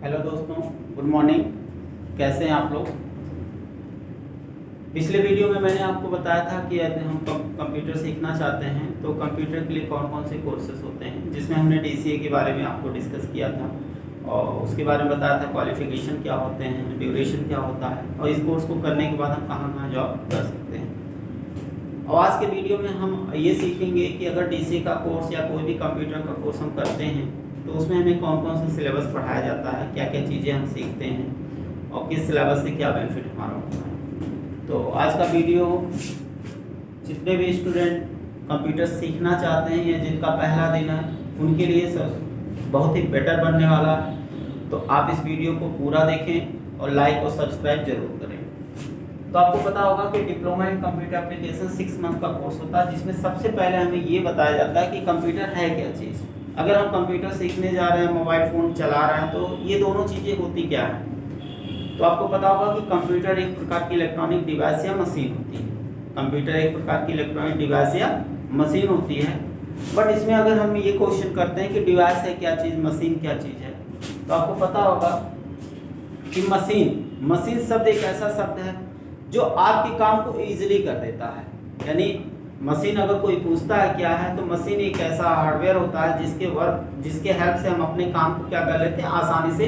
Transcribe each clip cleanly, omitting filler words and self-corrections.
Hello दोस्तों, good morning. कैसे हैं आप लोग। पिछले वीडियो में मैंने आपको बताया था कि यदि हम कंप्यूटर सीखना चाहते हैं तो कंप्यूटर के लिए कौन कौन से कोर्सेज होते हैं, जिसमें हमने डीसीए के बारे में आपको डिस्कस किया था और उसके बारे में बताया था क्वालिफिकेशन क्या होते हैं, ड्यूरेशन क्या होता है और इस कोर्स को करने के बाद हम कहाँ कहाँ जॉब कर सकते हैं। और आज के वीडियो में हम ये सीखेंगे कि अगर डीसीए का कोर्स या कोई भी कंप्यूटर का कोर्स हम करते हैं तो उसमें हमें कौन कौन सा सिलेबस पढ़ाया जाता है, क्या क्या चीज़ें हम सीखते हैं और किस सिलेबस से क्या बेनिफिट हमारा होता है। तो आज का वीडियो जितने भी स्टूडेंट कंप्यूटर सीखना चाहते हैं या जिनका पहला दिन है उनके लिए बहुत ही बेटर बनने वाला है। तो आप इस वीडियो को पूरा देखें और लाइक और सब्सक्राइब जरूर करें। तो आपको पता होगा कि diploma in computer application 6 month का कोर्स होता है, जिसमें सबसे पहले हमें ये बताया जाता है कि कंप्यूटर है क्या चीज़। अगर हम कंप्यूटर सीखने जा रहे हैं, मोबाइल फ़ोन चला रहे हैं, तो ये दोनों चीज़ें होती क्या है। तो आपको पता होगा कि कंप्यूटर एक प्रकार की इलेक्ट्रॉनिक डिवाइस या मशीन होती है। कंप्यूटर एक प्रकार की इलेक्ट्रॉनिक डिवाइस या मशीन होती है। बट इसमें अगर हम ये क्वेश्चन करते हैं कि डिवाइस है क्या चीज़, मशीन क्या चीज़ है, तो आपको पता होगा कि मशीन शब्द एक ऐसा शब्द है जो आपके काम को ईजिली कर देता है। यानी मशीन अगर कोई पूछता है क्या है, तो मशीन एक ऐसा हार्डवेयर होता है जिसके हेल्प से हम अपने काम को क्या कर लेते हैं, आसानी से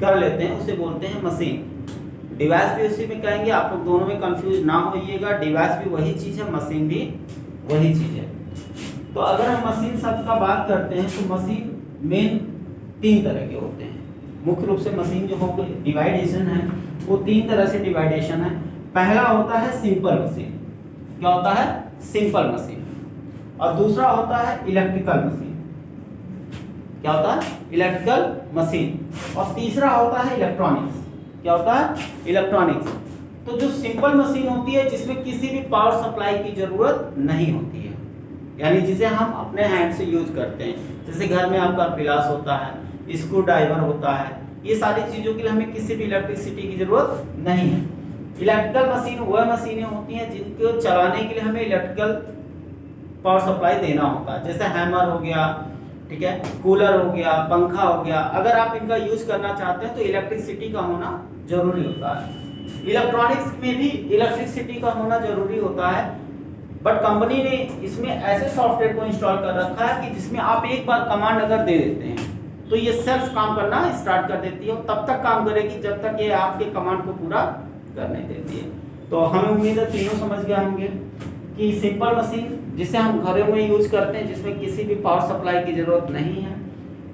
कर लेते हैं, उसे बोलते हैं मशीन। डिवाइस भी उसी में कहेंगे, आप लोग दोनों में कंफ्यूज ना होइएगा। डिवाइस भी वही चीज़ है, मशीन भी वही चीज़ है। तो अगर हम मशीन शब्द का बात करते हैं तो मशीन मेन 3 तरह के होते हैं। मुख्य रूप से मशीन जो हो गई डिवाइडेशन है वो 3 तरह से डिवाइडेशन है। पहला होता है सिंपल मशीन। क्या होता है? Simple machine. और दूसरा होता है इलेक्ट्रिकल मशीन। क्या होता है? Electrical machine. और तीसरा होता है इलेक्ट्रॉनिक्स। क्या होता है? इलेक्ट्रॉनिक्स। तो जो सिंपल मशीन होती है जिसमें किसी भी पावर सप्लाई की जरूरत नहीं होती है, यानी जिसे हम अपने हैंड से यूज करते हैं, जैसे घर में आपका पिलास होता है, स्क्रू ड्राइवर होता है, ये सारी चीज़ों के लिए हमें किसी भी इलेक्ट्रिसिटी की जरूरत नहीं है। इलेक्ट्रिकल मशीन वह मशीनें होती हैं जिनको चलाने के लिए हमें इलेक्ट्रिकल पावर सप्लाई देना होता है, जैसे हैमर हो गया, ठीक है, कूलर हो गया, पंखा हो गया। अगर आप इनका यूज करना चाहते हैं तो इलेक्ट्रिसिटी का होना जरूरी होता है। इलेक्ट्रॉनिक्स में भी इलेक्ट्रिसिटी का होना जरूरी होता है, बट कंपनी ने इसमें ऐसे सॉफ्टवेयर को इंस्टॉल कर रखा है कि जिसमें आप एक बार कमांड अगर दे देते हैं तो ये सेल्फ काम करना स्टार्ट कर देती है और तब तक काम करेगी जब तक ये आपके कमांड को पूरा करने देती है। तो हमें उम्मीद है तीनों समझ गए होंगे कि सिंपल मशीन जिसे हम घरों में यूज करते हैं जिसमें किसी भी पावर सप्लाई की जरूरत नहीं है,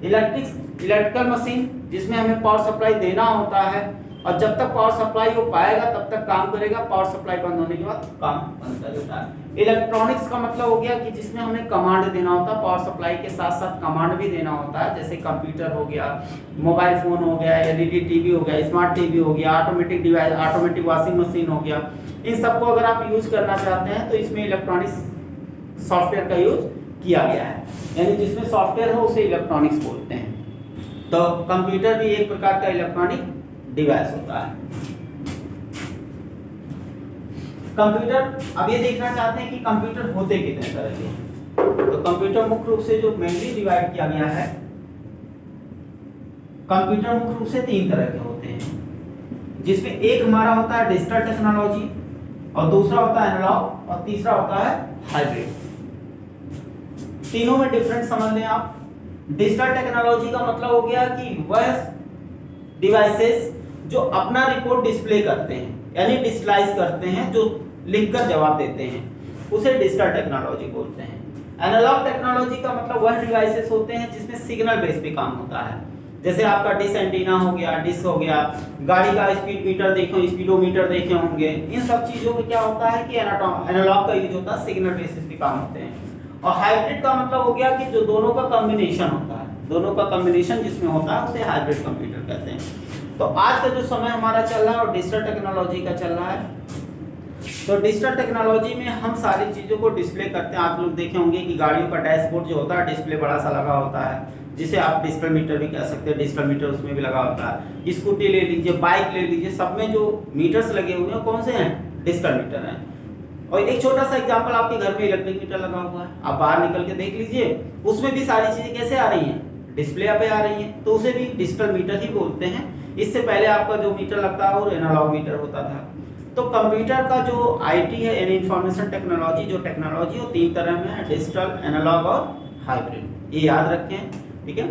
इलेक्ट्रिकल मशीन जिसमें हमें पावर सप्लाई देना होता है और जब तक पावर सप्लाई हो पाएगा तब तक काम करेगा, पावर सप्लाई बंद होने के बाद काम बंद कर देता है। इलेक्ट्रॉनिक्स का मतलब हो गया कि जिसमें हमें कमांड देना होता है, पावर सप्लाई के साथ साथ कमांड भी देना होता है, जैसे कंप्यूटर हो गया, मोबाइल फोन हो गया, एलईडी टीवी हो गया, स्मार्ट टीवी हो गया, automatic device, automatic washing machine हो गया। इन सबको अगर आप यूज करना चाहते हैं तो इसमें इलेक्ट्रॉनिक्स सॉफ्टवेयर का यूज किया गया है, यानी जिसमें सॉफ्टवेयर हो उसे इलेक्ट्रॉनिक्स बोलते हैं। तो कंप्यूटर भी एक प्रकार का इलेक्ट्रॉनिक डिवाइस होता है। कंप्यूटर, अब ये देखना चाहते हैं कि कंप्यूटर होते कितने तरह के हैं। तो कंप्यूटर मुख्य रूप से जो मेनली डिवाइड किया गया है, कंप्यूटर मुख्य रूप से 3 तरह के होते हैं, जिसमें एक हमारा होता है डिजिटल टेक्नोलॉजी और दूसरा होता है एनालॉग और तीसरा होता है हाइब्रिड। तीनों में डिफरेंस समझ लें आप। डिजिटल टेक्नोलॉजी का मतलब हो गया कि वह डिवाइसेस जो अपना रिपोर्ट डिस्प्ले करते हैं, यानी डिजिटलाइज करते हैं, जो लिखकर जवाब देते हैं, उसे डिजिटल टेक्नोलॉजी बोलते हैं। एनालॉग टेक्नोलॉजी का मतलब वह डिवाइसेस होते हैं जिसमें सिग्नल बेस पे काम होता है, जैसे आपका डिश एंटीना हो गया, डिश हो गया, गाड़ी का स्पीड मीटर देखे, स्पीडोमीटर देखे होंगे। इन सब चीजों में क्या होता है कि एनालॉग का यूज होता है, सिग्नल बेसिस पे काम होते हैं। और हाइब्रिड का मतलब हो गया कि जो दोनों का कॉम्बिनेशन होता है, दोनों का कॉम्बिनेशन जिसमें होता है उसे हाइब्रिड कंप्यूटर कहते हैं। तो आज का जो समय हमारा चल रहा है और डिजिटल टेक्नोलॉजी का चल रहा है। तो डिजिटल टेक्नोलॉजी में हम सारी चीज़ों को डिस्प्ले करते हैं। आप लोग देखे होंगे कि गाड़ियों का डैशबोर्ड जो होता है डिस्प्ले बड़ा सा लगा होता है, जिसे आप डिजिटल मीटर भी कह सकते हैं। डिजिटल मीटर उसमें भी लगा होता है। स्कूटी ले लीजिए, बाइक ले लीजिए, सब में जो मीटर्स लगे हुए हैं कौन से हैं? डिजिटल मीटर हैं। और एक छोटा सा एग्जांपल, आपके घर में इलेक्ट्रिक मीटर लगा हुआ है, आप बाहर निकल के देख लीजिए, उसमें भी सारी चीज़ें कैसे आ रही हैं? डिस्प्ले पे आ रही है तो उसे भी डिजिटल मीटर ही बोलते हैं। इससे पहले आपका जो मीटर लगता है वो एनालॉग मीटर होता था। तो कंप्यूटर का जो आईटी है यानी इंफॉर्मेशन टेक्नोलॉजी, जो टेक्नोलॉजी वो 3 तरह में है, डिजिटल, एनालॉग और हाइब्रिड, ये याद रखें, ठीक है।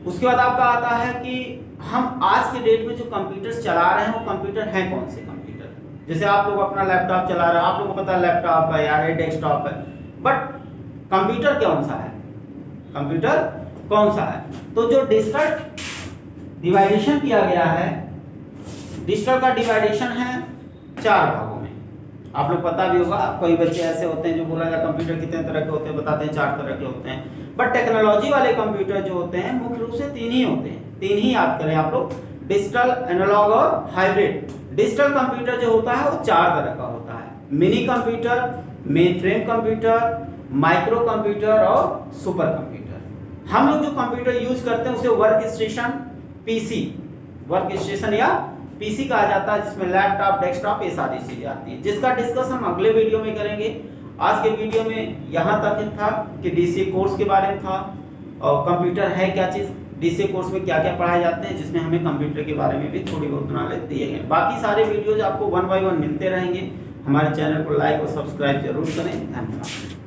उसके बाद आपका आता है कि हम आज के डेट में जो कंप्यूटर्स चला रहे हैं वो कंप्यूटर हैं कौन से कंप्यूटर। जैसे आप लोग अपना लैपटॉप चला रहे हैं, आप लोगों को पता है लैपटॉप है यार, डेस्कटॉप है, बट कंप्यूटर कौन सा है, कंप्यूटर कौन सा है। तो जो डिजिटल डिवाइडेशन किया गया है, डिजिटल का डिवाइडेशन है 4 भागों में। आप लोग पता भी होगा, कोई बच्चे ऐसे होते हैं जो बोला जाए कंप्यूटर कितने तरह के होते हैं, बताते हैं 4 तरह के होते हैं, बट टेक्नोलॉजी वाले कंप्यूटर जो होते हैं मुख्य रूप से 3 ही होते हैं। 3 ही याद करें आप लोग, डिजिटल, एनालॉग और हाइब्रिड। डिजिटल कंप्यूटर जो होता है वो 4 तरह का होता है, mini computer, main frame computer, micro computer और सुपर कंप्यूटर। हम लोग जो कंप्यूटर यूज करते हैं उसे work station, PC, work station या पीसी कहा जाता है, जिसमें लैपटॉप, डेस्कटॉप ये सारी चीजें आती हैं, जिसका डिस्कस हम अगले वीडियो में करेंगे। आज के वीडियो में यहाँ तक था कि डीसीए कोर्स के बारे में था और कंप्यूटर है क्या चीज़, डीसीए कोर्स में क्या क्या पढ़ाए जाते हैं, जिसमें हमें कंप्यूटर के बारे में भी थोड़ी बहुत नॉलेज दिए गए। बाकी सारे वीडियोज आपको 1 बाय 1 मिलते रहेंगे। हमारे चैनल को लाइक और सब्सक्राइब जरूर करें। धन्यवाद।